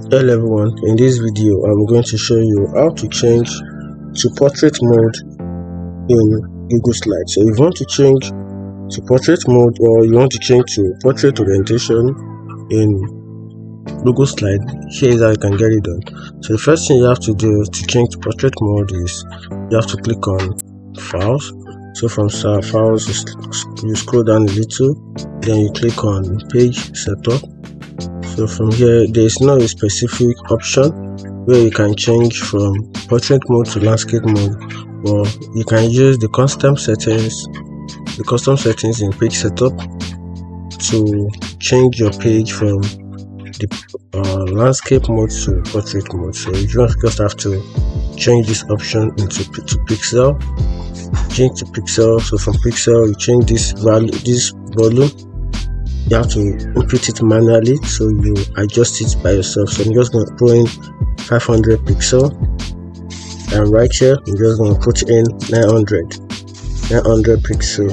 Hello everyone, in this video I'm going to show you how to change to portrait mode in Google Slides. So if you want to change to portrait mode or you want to change to portrait orientation in Google Slide, here is how you can get it done. So the first thing you have to do to change to portrait mode is you have to click on Files. So from Files you scroll down a little, then you click on Page Setup. So from here there is no specific option where you can change from portrait mode to landscape mode, or you can use the custom settings in page setup to change your page from the landscape mode to portrait mode. So you just have to change this option into pixel, change to pixel. So from pixel you change this value, this volume. You have to input it manually, so you adjust it by yourself. So I'm just going to put in 500 pixel, and right here I'm just going to put in 900 pixel.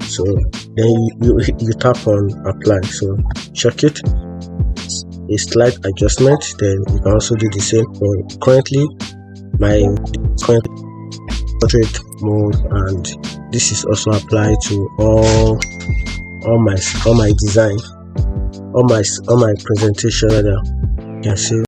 So then you tap on apply. So check it, a slight adjustment. Then you can also do the same. But currently my portrait mode, and this is also applied to all my design, all my presentation rather. You can see